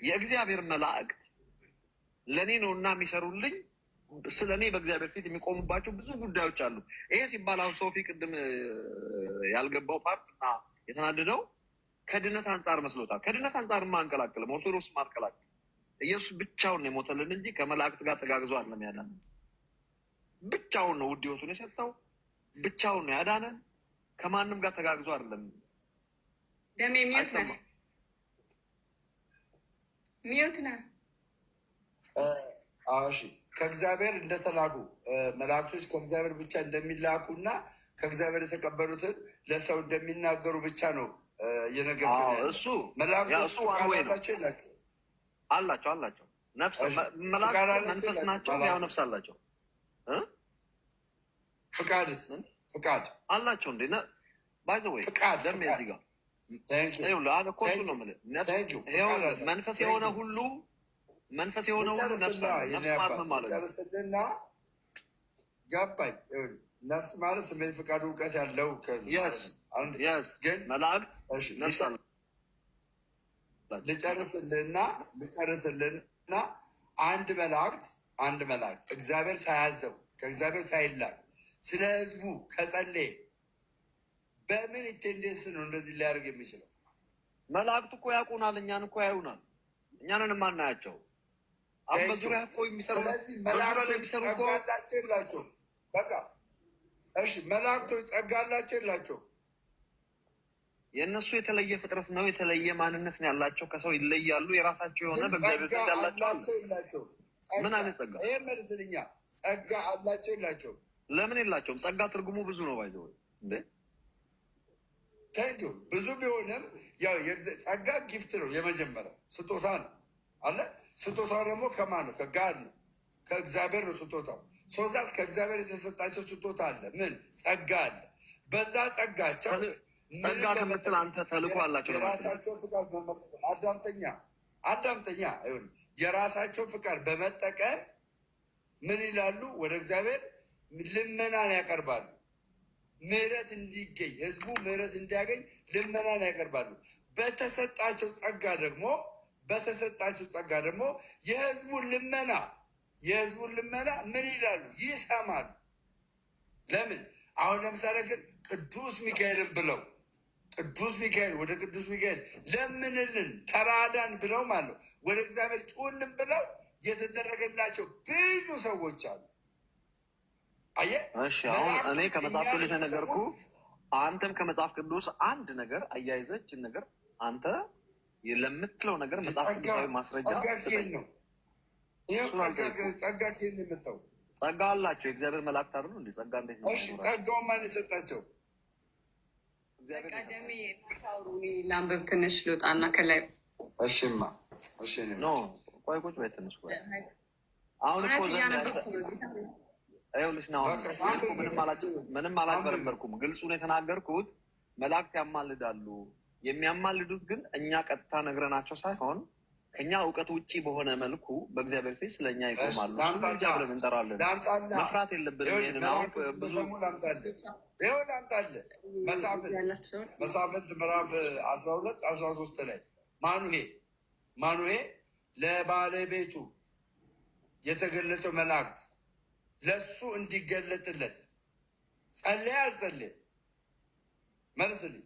የእግዚአብሔር መላእክት ለኔ ነውና የሚሰሩልኝ ስለኔ በእግዚአብሔር ፊት የሚቆሙባቸው ብዙ ጉዳዮች አሉ። ይሄ ሲባል አሁን ሶፊ ቅድም ያልገባው ፓርትና የተናደደው ከድነት አንጻር መስሎታል። ከድነት አንጻር አንቀላቅልም፣ ኦርቶዶክስ አንቀላቅልም። ኢየሱስ ብቻውን ነው የሞተልን እንጂ ከመላእክት ጋር ተጋግዞ አይደለም ያዳነን። ብቻውን ነው ውድ ሕይወቱን የሰጠው፣ ብቻውን ነው ያዳነን። ከማንም ጋር ተጋግዞ አይደለም። ደሜ ሚዩት ነህ፣ ሚዩት ነህ። እሺ ከእግዚአብሔር እንደተላኩ መላእክቶች ከእግዚአብሔር ብቻ እንደሚላኩ እና ከእግዚአብሔር የተቀበሉትን ለሰው እንደሚናገሩ ብቻ ነው የነገር እሱ መላእክቶች የላቸው አላቸው መላእክት መንፈስ ናቸው። ያው ነፍስ አላቸው። ፍቃድ አላቸው እንዴ? ባይ ዘ ወይ ፍቃድ ደም እዚህ ጋር ኮሱ ነው የምልህ። መንፈስ የሆነ ሁሉ መንፈስ የሆነ ሁሉ ነፍስ ማለት ነው። ገባኝ። ነፍስ ማለት ስሜት፣ ፍቃድ፣ እውቀት ያለው ግን መላእክት ነፍስ አለ። ልጨርስልህና አንድ መላእክት እግዚአብሔር ሳያዘው ከእግዚአብሔር ሳይላክ ስለ ህዝቡ ከጸለየ በምን ኢንቴንደንስ ነው እንደዚህ ሊያደርግ የሚችለው? መላእክቱ እኮ ያውቁናል፣ እኛን እኮ ያዩናል። እኛንን የማናያቸው አሁን በዙሪያ እኮ የሚሰሩ መላእክቶች ጸጋ አላቸው የላቸው? በቃ እሺ፣ መላእክቶች ጸጋ አላቸው የላቸው? የእነሱ የተለየ ፍጥረት ነው፣ የተለየ ማንነት ነው ያላቸው። ከሰው ይለያሉ። የራሳቸው የሆነ በእግዚአብሔር ዘንድ ያላቸው የላቸው? ምን አይነት ጸጋ? ይሄ መልስልኛ። ጸጋ አላቸው የላቸው? ለምን የላቸውም? ጸጋ ትርጉሙ ብዙ ነው። ባይዘው እንዴ ታንኪዩ። ብዙ ቢሆንም ያው ጸጋ ጊፍት ነው፣ የመጀመሪያው ስጦታ ነው አለ። ስጦታው ደግሞ ከማን ነው? ከጋድ ነው፣ ከእግዚአብሔር ነው ስጦታው። ሶዛት ከእግዚአብሔር የተሰጣቸው ስጦታ አለ። ምን ጸጋ አለ። በዛ ጸጋቸው ጸጋ ከምትል አንተ ተልእኮ አላቸው። የራሳቸው ፍቃድ በመጠቀም አዳምጠኛ የራሳቸው ፍቃድ በመጠቀም ምን ይላሉ? ወደ እግዚአብሔር ልመናን ያቀርባሉ። ምህረት እንዲገኝ ህዝቡ ምህረት እንዲያገኝ ልመናን ያቀርባሉ። በተሰጣቸው ጸጋ ደግሞ የህዝቡን ልመና ምን ይላሉ? ይሰማሉ። ለምን? አሁን ለምሳሌ ግን ቅዱስ ሚካኤልን ብለው ወደ ቅዱስ ሚካኤል ለምንልን ተራዳን ብለው ማለት ወደ እግዚአብሔር ጩልን ብለው የተደረገላቸው ብዙ ሰዎች አሉ። አየህ፣ አሁን እኔ ከመጽሐፍ ቅዱስ የተነገርኩ አንተም ከመጽሐፍ ቅዱስ አንድ ነገር አያይዘችን ነገር አንተ ለምትለው ነገር መጽሐፍ ቅዱሳዊ ማስረጃ ነው። ጸጋ ኬን የምታው ጸጋ አላቸው የእግዚአብሔር መላእክት አይደሉ እንዴ? ጸጋ እንዴት ነው? ጸጋው ማን የሰጣቸው? ቀደሜ ላንብብ ትንሽ ልውጣና ከላይ እሺማ ኖ ቆይ ቁጭ በይ ትንሽ ቆይ። አሁን እኮ ይኸውልሽ ነው ምንም አላጭበረበርኩም። ግልጹን የተናገርኩት መላእክት ያማልዳሉ። የሚያማልዱት ግን እኛ ቀጥታ ነግረናቸው ሳይሆን ከኛ እውቀት ውጭ በሆነ መልኩ በእግዚአብሔር ፊት ስለኛ ይቆማሉ። ስለኛ ብለን እንጠራለን። መፍራት የለብንም። ይሄንን አሁን ብዙ ላምጣልህ መሳፍንት ምዕራፍ 12-13 ላይ ማኑሄ ለባለቤቱ የተገለጠው መላእክት ለሱ እንዲገለጥለት ጸለየ አልጸለየ? መልስልኝ።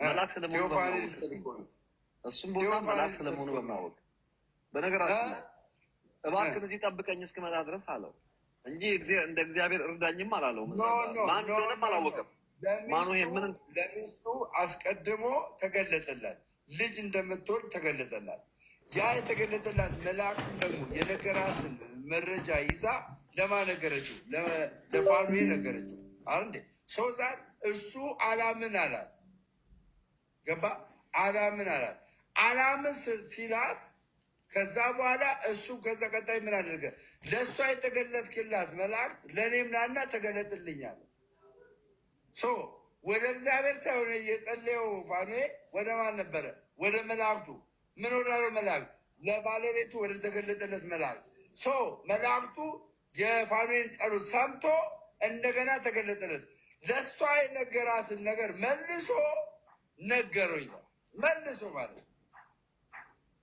መልአክ ስለመሆኑ እሱም ቦታ መልአክ ስለመሆኑ በማወቅ በነገራችን ላይ እባክህ እዚህ ጠብቀኝ እስክመጣ ድረስ አለው እንጂ እንደ እግዚአብሔር እርዳኝም አላለው። ማን እንደሆነም አላወቀም። ለሚስቱ አስቀድሞ ተገለጠላት፣ ልጅ እንደምትወልድ ተገለጠላት። ያ የተገለጠላት መላእክትን ደግሞ የነገራትን መረጃ ይዛ ለማን ነገረችው? ለፋኑኤል ነገረችው። አንዴ ሶዛን እሱ አላምን አላት። ገባ? አላምን አላት። አላምን ሲላት ከዛ በኋላ እሱ ከዛ ቀጣይ ምን አደረገ? ለእሷ የተገለጥክላት መላእክት ለእኔም ናና ተገለጥልኛል። ወደ እግዚአብሔር ሳይሆን የጸለየው ፋኑኤል ወደ ማን ነበረ? ወደ መላእክቱ። ምን ወዳለው መላእክት? ለባለቤቱ ወደ ተገለጠለት መላእክት። መላእክቱ የፋኑኤልን ጸሎት ሰምቶ እንደገና ተገለጠለት። ለእሷ የነገራትን ነገር መልሶ ነገረው ይላል። መልሶ ማለት ነው።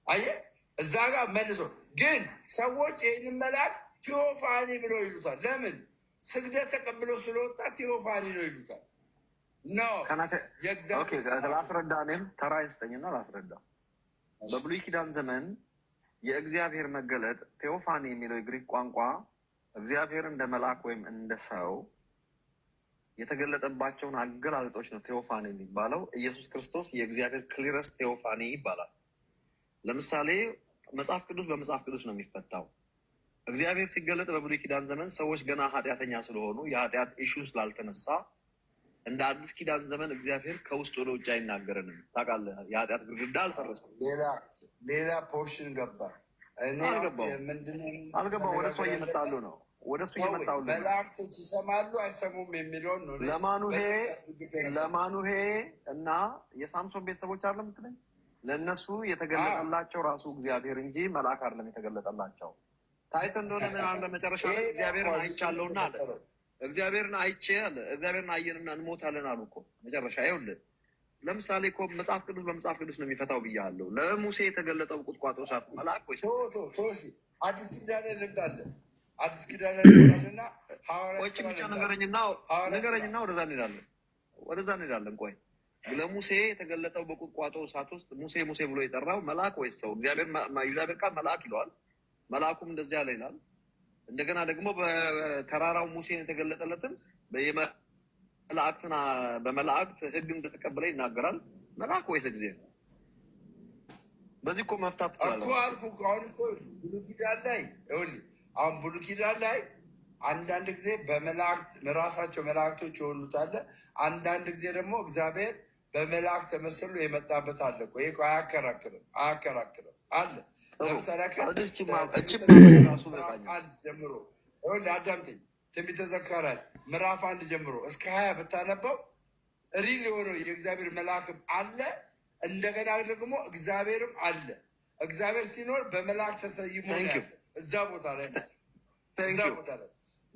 አየህ እዛ ጋር መልሶ ግን ሰዎች ይህንን መልአክ ቴዎፋኒ ብለው ይሉታል። ለምን? ስግደት ተቀብሎ ስለወጣ ቴዎፋኒ ነው ይሉታል። ላስረዳ፣ እኔም ተራ ይስጠኝና ላስረዳ። በብሉይ ኪዳን ዘመን የእግዚአብሔር መገለጥ ቴዎፋኒ የሚለው የግሪክ ቋንቋ እግዚአብሔር እንደ መልአክ ወይም እንደ ሰው የተገለጠባቸውን አገላለጦች ነው ቴዎፋኒ የሚባለው። ኢየሱስ ክርስቶስ የእግዚአብሔር ክሊረስ ቴዎፋኒ ይባላል። ለምሳሌ መጽሐፍ ቅዱስ በመጽሐፍ ቅዱስ ነው የሚፈታው። እግዚአብሔር ሲገለጥ በብሉይ ኪዳን ዘመን ሰዎች ገና ኃጢአተኛ ስለሆኑ የኃጢአት ኢሹ ስላልተነሳ እንደ አዲስ ኪዳን ዘመን እግዚአብሔር ከውስጥ ወደ ውጭ አይናገረንም። ታውቃለህ፣ የኃጢአት ግድግዳ አልፈረሰም። ሌላ ፖርሽን ገባ። አልገባው። ወደ እሱ እየመጣሉ ነው። ወደ እሱ እየመጣሉ መላእክቶች ይሰማሉ አይሰሙም የሚለውን ነው። ለማኑሄ እና የሳምሶን ቤተሰቦች አለ ምትለኝ፣ ለእነሱ የተገለጠላቸው ራሱ እግዚአብሔር እንጂ መልአክ አይደለም የተገለጠላቸው። ታይተ እንደሆነ መጨረሻ ላይ እግዚአብሔርን አይቻለሁና አለ። እግዚአብሔርን አይቼ አለ። እግዚአብሔርን አየንና እንሞታለን አሉ እኮ መጨረሻ። ይኸውልህ ለምሳሌ እኮ መጽሐፍ ቅዱስ በመጽሐፍ ቅዱስ ነው የሚፈታው ብያለሁ። ለሙሴ የተገለጠው ቁጥቋጦ እሳት መልአክ ወይስ አዲስ ኪዳን ልምጣለን? አዲስ ኪዳን ልምጣልና ቆይ ብቻ ነገረኝና ወደዛ እንሄዳለን። ቆይ ለሙሴ የተገለጠው በቁጥቋጦ እሳት ውስጥ ሙሴ ብሎ የጠራው መልአክ ወይስ ሰው? እግዚአብሔር ቃል መልአክ ይለዋል። መልአኩም እንደዚህ ያለ ይላል። እንደገና ደግሞ በተራራው ሙሴን የተገለጠለትን በመላእክት ሕግ እንደተቀበለ ይናገራል። መልአክ ወይስ እግዚአብሔር? በዚህ እኮ መፍታት ትችላለህ። አሁን ብሉይ ኪዳን ላይ አንዳንድ ጊዜ በመላእክት ራሳቸው መላእክቶች የሆኑት አለ። አንዳንድ ጊዜ ደግሞ እግዚአብሔር በመላእክት ተመስሎ የመጣበት አለ። ይሄ አያከራክርም አለ። ለምሳሌ አንድ ጀምሮ አዳምጠኝ። ትንቢተ ዘካርያስ ምዕራፍ 1 ጀምሮ እስከ 20 ብታነበው ሪል የሆነው የእግዚአብሔር መልአክም አለ። እንደገና ደግሞ እግዚአብሔርም አለ። እግዚአብሔር ሲኖር በመልአክ ተሰይሞ ያለ እዛ ቦታ ላይ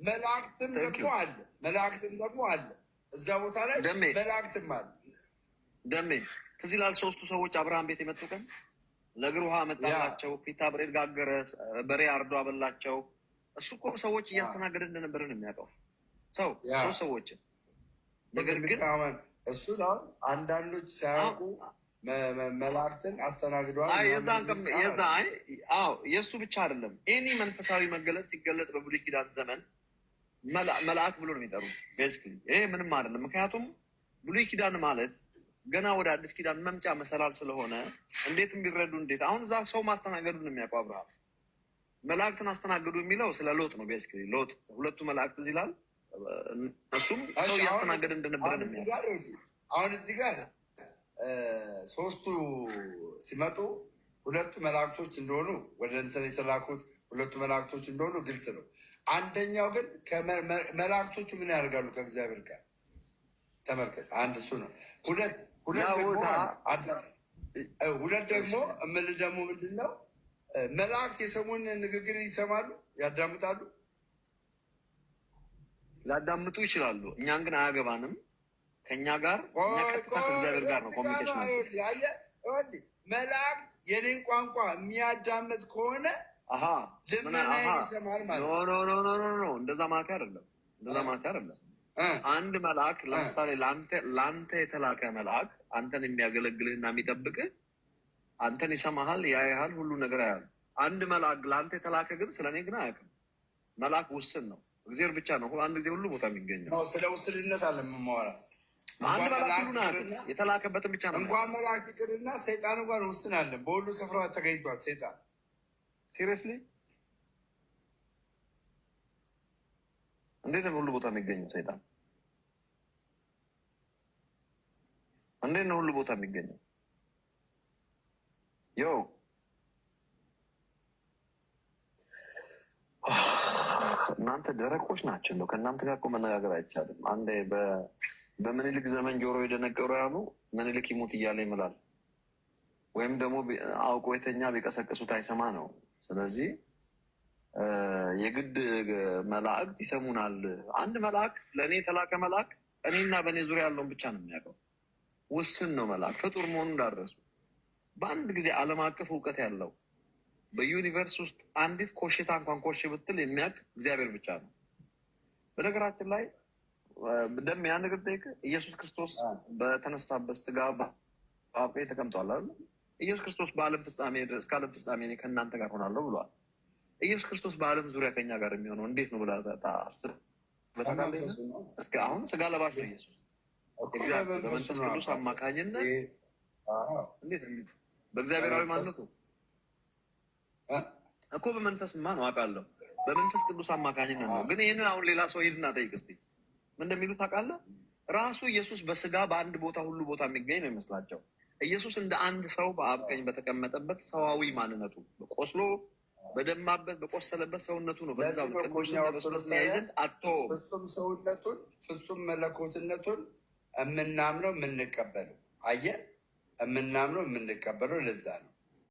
መላእክትም ደግሞ አለ። እዛ ቦታ ላይ መላእክትም አለ። ደሜ ከዚህ ላል ሶስቱ ሰዎች አብርሃም ቤት የመጡ ቀን ለእግር ውሃ መጣላቸው፣ ፊታ ብሬድ ጋገረ፣ በሬ አርዶ አበላቸው። እሱ እኮ ሰዎች እያስተናገደ እንደነበረ ነው የሚያውቀው ሰው ሰዎችን። ነገር ግን እሱ አንዳንዶች ሳያውቁ መላእክትን አስተናግደዋል። የእሱ ብቻ አይደለም። ኤኒ መንፈሳዊ መገለጥ ሲገለጥ በብሉይ ኪዳን ዘመን መልአክ ብሎ ነው የሚጠሩት። ቤዚክሊ ይሄ ምንም አይደለም። ምክንያቱም ብሉይ ኪዳን ማለት ገና ወደ አዲስ ኪዳን መምጫ መሰላል ስለሆነ እንዴትም ቢረዱ አሁን እዛ ሰው ማስተናገዱ ነው የሚያውቀው። አብርሃም መላእክትን አስተናገዱ የሚለው ስለ ሎጥ ነው። ቤዚክሊ ሎጥ ሁለቱ መላእክት እዚህ ይላል። እሱም ሰው እያስተናገደ እንደነበረ ነው የሚያውቀው። አሁን እዚህ ጋር ሶስቱ ሲመጡ ሁለቱ መላእክቶች እንደሆኑ ወደ እንትን የተላኩት ሁለቱ መላእክቶች እንደሆኑ ግልጽ ነው። አንደኛው ግን መላእክቶቹ ምን ያደርጋሉ ከእግዚአብሔር ጋር ተመልከት። አንድ እሱ ነው። ሁለት ደግሞ እምልህ ደግሞ ምንድን ነው መላእክት የሰሙን ንግግር ይሰማሉ፣ ያዳምጣሉ፣ ሊያዳምጡ ይችላሉ። እኛን ግን አያገባንም። ከእኛ ጋር ከእግዚአብሔር ጋር ነው ኮሚኒኬሽን። መላእክት የኔን ቋንቋ የሚያዳምጥ ከሆነ ልመናዬን ይሰማል ማለት ነው። እንደዛ ማለት አይደለም። አንድ መልአክ ለምሳሌ ለአንተ የተላከ መልአክ አንተን የሚያገለግልህና የሚጠብቅህ አንተን ይሰማሃል፣ ያያሃል፣ ሁሉ ነገር ያያል። አንድ መልአክ ለአንተ የተላከ ግን ስለ እኔ ግን አያውቅም። መልአክ ውስን ነው። እግዚአብሔር ብቻ ነው አንድ ጊዜ ሁሉ ቦታ የሚገኘው። ስለ ውስንነት አለ የምማወራ። አንድ መልአክ የተላከበትን ብቻ ነው። እንኳን መልአክ ይቅርና ሰይጣን እንኳን ውስን አለን። በሁሉ ስፍራ ተገኝቷል ሰይጣን። ሲሪየስሊ እንዴት ነው ሁሉ ቦታ የሚገኘው ሰይጣን? እንዴት ነው ሁሉ ቦታ የሚገኘው? እናንተ ደረቆች ናቸው። እንደው ከእናንተ ጋር እኮ መነጋገር አይቻልም። አንዴ በምኒልክ ዘመን ጆሮ የደነቀሩ ያሉ ምኒልክ ይሙት እያለ ይምላል። ወይም ደግሞ አውቆ የተኛ ቢቀሰቅሱት አይሰማ ነው። ስለዚህ የግድ መላእክት ይሰሙናል። አንድ መልአክ ለእኔ የተላከ መልአክ እኔና በእኔ ዙሪያ ያለውን ብቻ ነው የሚያውቀው። ውስን ነው መልአክ ፍጡር መሆኑ እንዳደረሱ በአንድ ጊዜ ዓለም አቀፍ እውቀት ያለው በዩኒቨርስ ውስጥ አንዲት ኮሽታ እንኳን ኮሽ ብትል የሚያውቅ እግዚአብሔር ብቻ ነው። በነገራችን ላይ ደም ያን ነገር ጠይቅ። ኢየሱስ ክርስቶስ በተነሳበት ስጋ በአብ ተቀምጧል አይደል? ኢየሱስ ክርስቶስ በዓለም ፍጻሜ እስከ ዓለም ፍጻሜ እኔ ከእናንተ ጋር ሆናለሁ ብሏል። ኢየሱስ ክርስቶስ በዓለም ዙሪያ ከኛ ጋር የሚሆነው እንዴት ነው ብለህ ታስብ። እስከ አሁን ስጋ ለባሽ ነው ኢየሱስ በመንፈስ ቅዱስ አማካኝነት እንዴት በእግዚአብሔራዊ ማንነቱ እኮ በመንፈስማ ነው አውቃለሁ። በመንፈስ ቅዱስ አማካኝነት ነው። ግን ይህንን አሁን ሌላ ሰው ሂድና ጠይቅ እስኪ ምን እንደሚሉት ታውቃለህ? ራሱ ኢየሱስ በስጋ በአንድ ቦታ ሁሉ ቦታ የሚገኝ ነው ይመስላቸው። ኢየሱስ እንደ አንድ ሰው በአብ ቀኝ በተቀመጠበት ሰዋዊ ማንነቱ ቆስሎ በደማበት በቆሰለበት ሰውነቱ ነው። በዛ ቅዱስያይዘን አቶ ፍጹም ሰውነቱን ፍጹም መለኮትነቱን የምናምነው የምንቀበለው አየህ፣ የምናምነው የምንቀበለው ለዛ ነው።